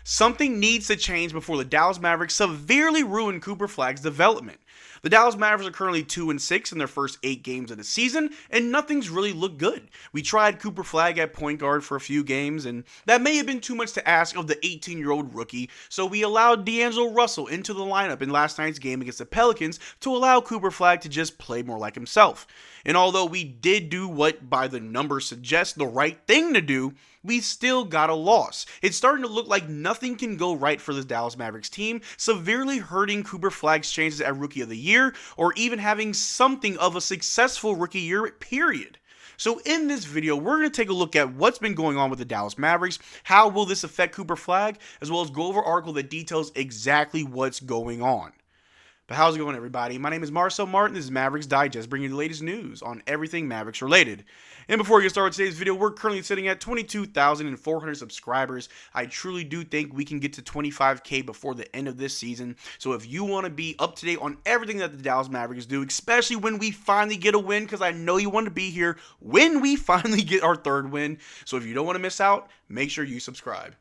Something needs to change before the Dallas Mavericks severely ruin Cooper Flagg's development. The Dallas Mavericks are currently 2-6 in their first 8 games of the season, and nothing's really looked good. We tried Cooper Flagg at point guard for a few games, and that may have been too much to ask of the 18-year-old rookie, so we allowed D'Angelo Russell into the lineup in last night's game against the Pelicans to allow Cooper Flagg to just play more like himself. And although we did do what by the numbers suggests the right thing to do, we still got a loss. It's starting to look like nothing can go right for this Dallas Mavericks team, severely hurting Cooper Flagg's chances at Rookie of the Year, or even having something of a successful rookie year period. So in this video, we're going to take a look at what's been going on with the Dallas Mavericks, how will this affect Cooper Flagg, as well as go over an article that details exactly what's going on. But how's it going, everybody? My name is Marcel Martin. This is Mavs Digest, bringing you the latest news on everything Mavericks related. And before we get started with today's video, we're currently sitting at 22,400 subscribers. I truly do think we can get to 25K before the end of this season. So if you want to be up to date on everything that the Dallas Mavericks do, especially when we finally get a win, because I know you want to be here when we finally get our third win. So if you don't want to miss out, make sure you subscribe.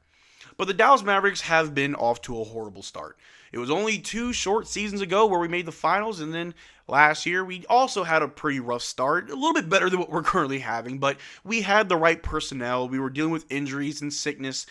But the Dallas Mavericks have been off to a horrible start. It was only 2 short seasons ago where we made the finals, and then last year we also had a pretty rough start, a little bit better than what we're currently having, but we had the right personnel. We were dealing with injuries and sickness.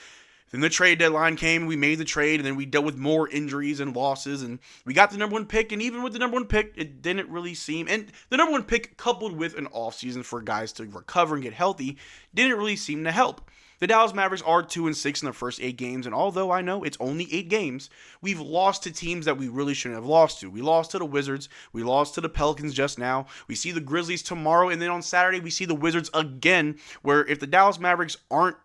Then the trade deadline came, we made the trade, and then we dealt with more injuries and losses, and we got the number 1 pick, and even with the number 1 pick, it didn't really seem, and the number 1 pick coupled with an offseason for guys to recover and get healthy, didn't really seem to help. The Dallas Mavericks are 2-6 in their first 8 games, and although I know it's only 8 games, we've lost to teams that we really shouldn't have lost to. We lost to the Wizards, we lost to the Pelicans just now, we see the Grizzlies tomorrow, and then on Saturday we see the Wizards again, where if the Dallas Mavericks aren't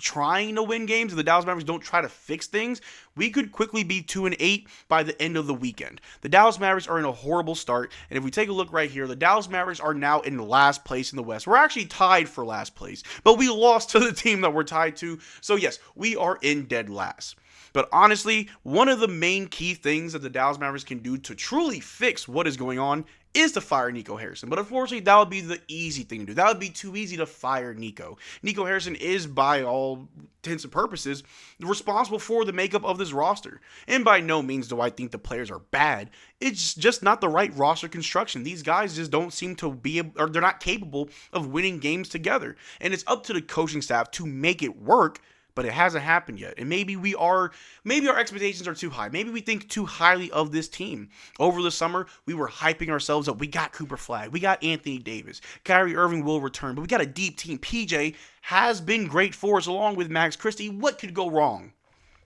trying to win games, if the Dallas Mavericks don't try to fix things, we could quickly be 2-8 by the end of the weekend. The Dallas Mavericks are in a horrible start, and if we take a look right here, the Dallas Mavericks are now in last place in the West. We're actually tied for last place, but we lost to the team that we're tied to, so yes, we are in dead last. But honestly, one of the main key things that the Dallas Mavericks can do to truly fix what is going on is to fire Nico Harrison. But unfortunately, that would be the easy thing to do. That would be too easy to fire Nico. Nico Harrison is, by all intents and purposes, responsible for the makeup of this roster. And by no means do I think the players are bad. It's just not the right roster construction. These guys just don't seem to be, or they're not capable of winning games together. And it's up to the coaching staff to make it work, but it hasn't happened yet. And maybe our expectations are too high. Maybe we think too highly of this team. Over the summer, we were hyping ourselves up. We got Cooper Flagg. We got Anthony Davis. Kyrie Irving will return, but we got a deep team. PJ has been great for us along with Max Christie. What could go wrong?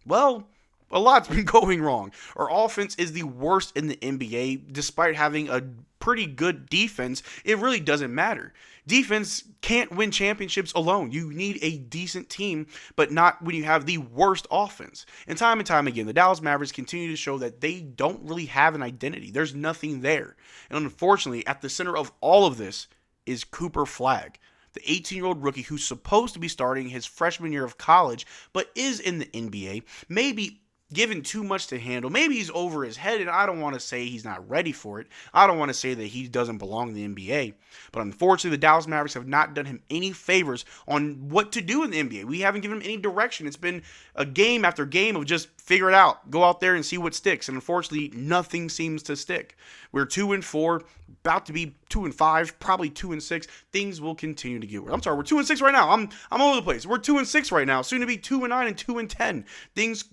Well, a lot's been going wrong. Our offense is the worst in the NBA. Despite having a pretty good defense, it really doesn't matter. Defense can't win championships alone. You need a decent team, but not when you have the worst offense. And time again, the Dallas Mavericks continue to show that they don't really have an identity. There's nothing there. And unfortunately, at the center of all of this is Cooper Flagg, the 18-year-old rookie who's supposed to be starting his freshman year of college, but is in the NBA, maybe given too much to handle. Maybe he's over his head, and I don't want to say he's not ready for it. I don't want to say that he doesn't belong in the NBA. But unfortunately, the Dallas Mavericks have not done him any favors on what to do in the NBA. We haven't given him any direction. It's been a game after game of just figure it out. Go out there and see what sticks. And unfortunately, nothing seems to stick. We're 2-4, about to be 2-5, probably 2-6. Things will continue to get worse. I'm sorry, we're 2-6 right now. I'm all over the place. We're 2-6 right now. Soon to be 2-9 and 2-10. Things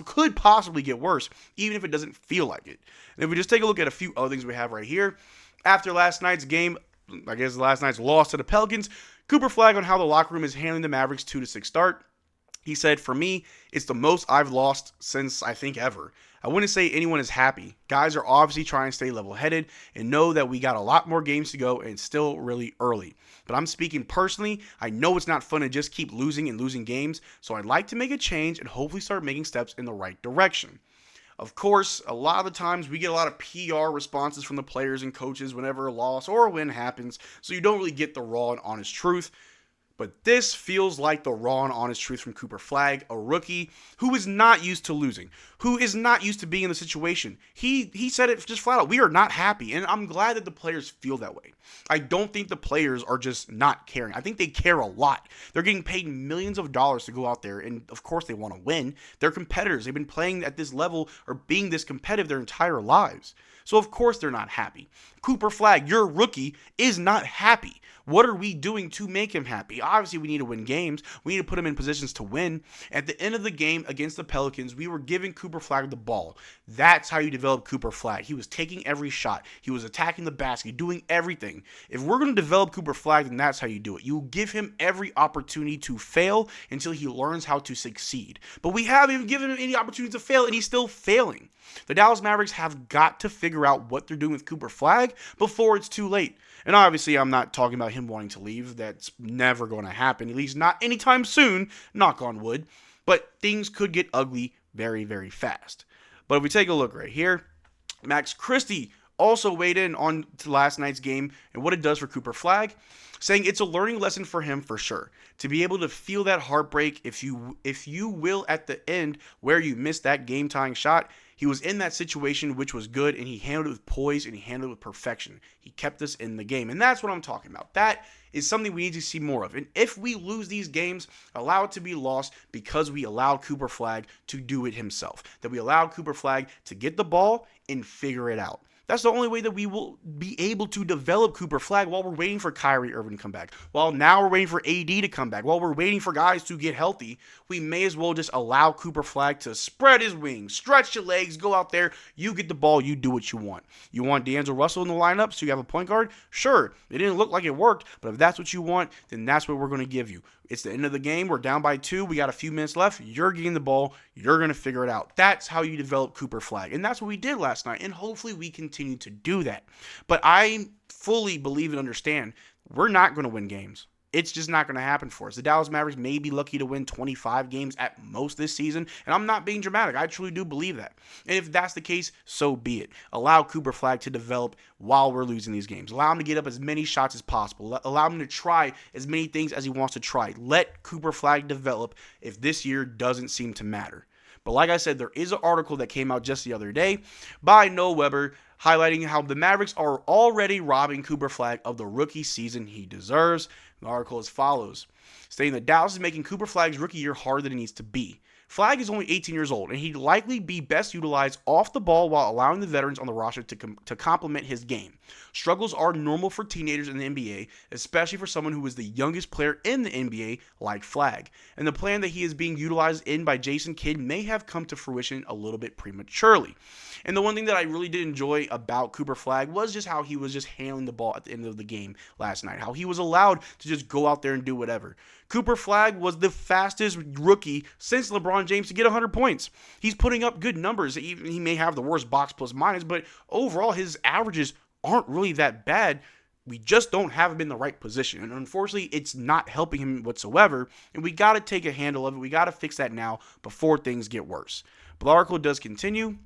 could possibly get worse, even if it doesn't feel like it. And if we just take a look at a few other things we have right here, after last night's game, I guess last night's loss to the Pelicans, Cooper Flagg on how the locker room is handling the Mavericks' 2-6 start. He said, "For me, it's the most I've lost since I think ever. I wouldn't say anyone is happy. Guys are obviously trying to stay level-headed and know that we got a lot more games to go and it's still really early. But I'm speaking personally. I know it's not fun to just keep losing and losing games, so I'd like to make a change and hopefully start making steps in the right direction." Of course, a lot of the times we get a lot of PR responses from the players and coaches whenever a loss or a win happens, so you don't really get the raw and honest truth. But this feels like the raw and honest truth from Cooper Flagg, a rookie who is not used to losing, who is not used to being in the situation. He said it just flat out. We are not happy, and I'm glad that the players feel that way. I don't think the players are just not caring. I think they care a lot. They're getting paid millions of dollars to go out there, and of course they want to win. They're competitors. They've been playing at this level or being this competitive their entire lives. So of course they're not happy. Cooper Flagg, your rookie, is not happy. What are we doing to make him happy? Obviously, we need to win games. We need to put him in positions to win. At the end of the game against the Pelicans, we were giving Cooper Flagg the ball. That's how you develop Cooper Flagg. He was taking every shot. He was attacking the basket, doing everything. If we're going to develop Cooper Flagg, then that's how you do it. You give him every opportunity to fail until he learns how to succeed. But we haven't even given him any opportunity to fail, and he's still failing. The Dallas Mavericks have got to figure out what they're doing with Cooper Flagg before it's too late. And obviously, I'm not talking about him wanting to leave. That's never going to happen, at least not anytime soon, knock on wood. But things could get ugly very, very fast. But if we take a look right here, Max Christie also weighed in on to last night's game and what it does for Cooper Flagg, saying it's a learning lesson for him for sure. To be able to feel that heartbreak, if you will, at the end where you missed that game-tying shot. He was in that situation, which was good, and he handled it with poise, and he handled it with perfection. He kept us in the game, and that's what I'm talking about. That is something we need to see more of. And if we lose these games, allow it to be lost because we allowed Cooper Flagg to do it himself. That we allowed Cooper Flagg to get the ball and figure it out. That's the only way that we will be able to develop Cooper Flagg while we're waiting for Kyrie Irving to come back. While now we're waiting for AD to come back. While we're waiting for guys to get healthy, we may as well just allow Cooper Flagg to spread his wings, stretch your legs, go out there, you get the ball, you do what you want. You want D'Angelo Russell in the lineup so you have a point guard? Sure, it didn't look like it worked, but if that's what you want, then that's what we're going to give you. It's the end of the game. We're down by 2. We got a few minutes left. You're getting the ball. You're going to figure it out. That's how you develop Cooper Flagg. And that's what we did last night. And hopefully we continue to do that. But I fully believe and understand we're not going to win games. It's just not going to happen for us. The Dallas Mavericks may be lucky to win 25 games at most this season, and I'm not being dramatic. I truly do believe that. And if that's the case, so be it. Allow Cooper Flagg to develop while we're losing these games. Allow him to get up as many shots as possible. Allow him to try as many things as he wants to try. Let Cooper Flagg develop if this year doesn't seem to matter. But like I said, there is an article that came out just the other day by Noah Weber highlighting how the Mavericks are already robbing Cooper Flagg of the rookie season he deserves. The article as follows, stating that Dallas is making Cooper Flagg's rookie year harder than it needs to be. Flagg is only 18 years old, and he'd likely be best utilized off the ball while allowing the veterans on the roster to complement his game. Struggles are normal for teenagers in the NBA, especially for someone who is the youngest player in the NBA like Flagg. And the plan that he is being utilized in by Jason Kidd may have come to fruition a little bit prematurely. And the one thing that I really did enjoy about Cooper Flagg was just how he was just handling the ball at the end of the game last night. How he was allowed to just go out there and do whatever. Cooper Flagg was the fastest rookie since LeBron James to get 100 points. He's putting up good numbers. He may have the worst box plus minus, but overall his averages aren't really that bad. We just don't have him in the right position. And unfortunately, it's not helping him whatsoever. And we got to take a handle of it. We got to fix that now before things get worse. But the article does continue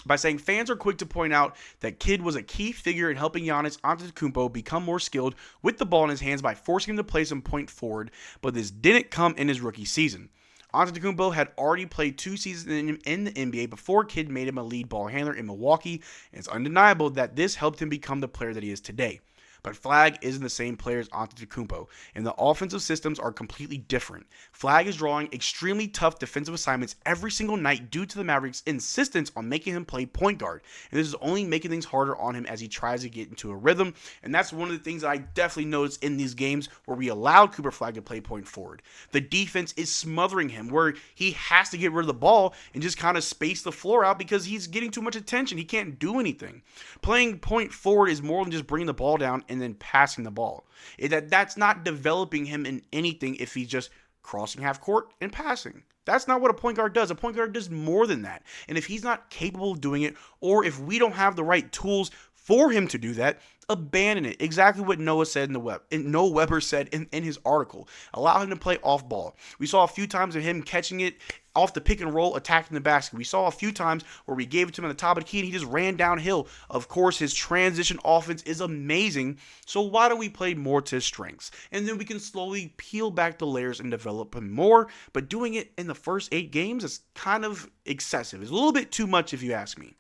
by saying fans are quick to point out that Kidd was a key figure in helping Giannis Antetokounmpo become more skilled with the ball in his hands by forcing him to play some point forward, but this didn't come in his rookie season. Antetokounmpo had already played 2 seasons in the NBA before Kidd made him a lead ball handler in Milwaukee, and it's undeniable that this helped him become the player that he is today. But Flagg isn't the same player as Antetokounmpo, and the offensive systems are completely different. Flagg is drawing extremely tough defensive assignments every single night due to the Mavericks' insistence on making him play point guard, and this is only making things harder on him as he tries to get into a rhythm, and that's one of the things that I definitely noticed in these games where we allowed Cooper Flagg to play point forward. The defense is smothering him, where he has to get rid of the ball and just kind of space the floor out because he's getting too much attention. He can't do anything. Playing point forward is more than just bringing the ball down and then passing the ball. That's not developing him in anything if he's just crossing half court and passing. That's not what a point guard does. A point guard does more than that. And if he's not capable of doing it, or if we don't have the right tools for him to do that, abandon it. Exactly what Noah said Noah Weber said in his article. Allow him to play off ball. We saw a few times of him catching it off the pick and roll, attacking the basket. We saw a few times where we gave it to him at the top of the key and he just ran downhill. Of course, his transition offense is amazing, so why don't we play more to his strengths? And then we can slowly peel back the layers and develop him more, but doing it in the first 8 games is kind of excessive. It's a little bit too much if you ask me.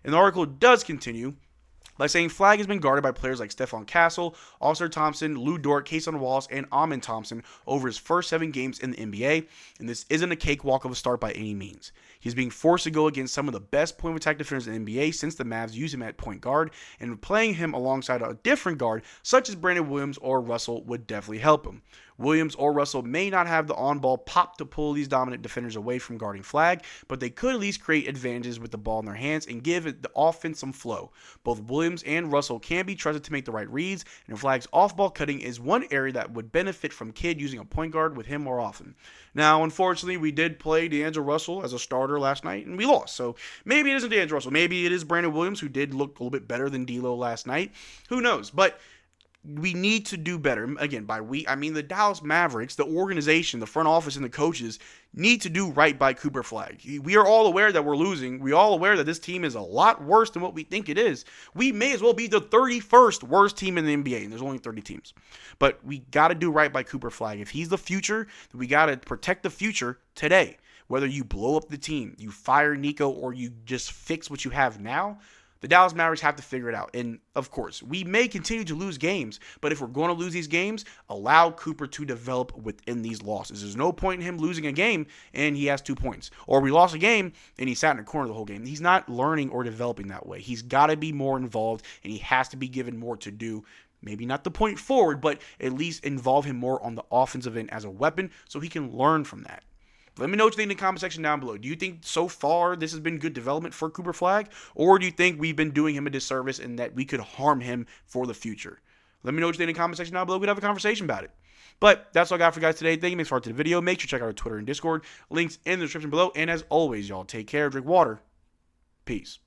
And the article does continue by saying Flagg has been guarded by players like Stephon Castle, Ausar Thompson, Lou Dort, Kason Wallace, and Amen Thompson over his first 7 games in the NBA, and this isn't a cakewalk of a start by any means. He's being forced to go against some of the best point of attack defenders in the NBA since the Mavs use him at point guard, and playing him alongside a different guard such as Brandon Williams or Russell would definitely help him. Williams or Russell may not have the on-ball pop to pull these dominant defenders away from guarding Flagg, but they could at least create advantages with the ball in their hands and give the offense some flow. Both Williams and Russell can be trusted to make the right reads, and Flagg's off-ball cutting is one area that would benefit from Kidd using a point guard with him more often. Now, unfortunately, we did play D'Angelo Russell as a starter last night, and we lost. So maybe it isn't D'Angelo Russell. Maybe it is Brandon Williams, who did look a little bit better than D'Lo last night. Who knows? But we need to do better. Again, by we, I mean the Dallas Mavericks, the organization, the front office, and the coaches need to do right by Cooper Flagg. We are all aware that we're losing. We're all aware that this team is a lot worse than what we think it is. We may as well be the 31st worst team in the NBA, and there's only 30 teams. But we got to do right by Cooper Flagg. If he's the future, then we got to protect the future today. Whether you blow up the team, you fire Nico, or you just fix what you have now, the Dallas Mavericks have to figure it out. And, of course, we may continue to lose games, but if we're going to lose these games, allow Cooper to develop within these losses. There's no point in him losing a game and he has 2 points. Or we lost a game and he sat in a corner the whole game. He's not learning or developing that way. He's got to be more involved and he has to be given more to do. Maybe not the point forward, but at least involve him more on the offensive end as a weapon so he can learn from that. Let me know what you think in the comment section down below. Do you think so far this has been good development for Cooper Flagg? Or do you think we've been doing him a disservice and that we could harm him for the future? Let me know what you think in the comment section down below. We'd have a conversation about it. But that's all I got for you guys today. Thank you for watching the video. Make sure to check out our Twitter and Discord. Links in the description below. And as always, y'all, take care, drink water. Peace.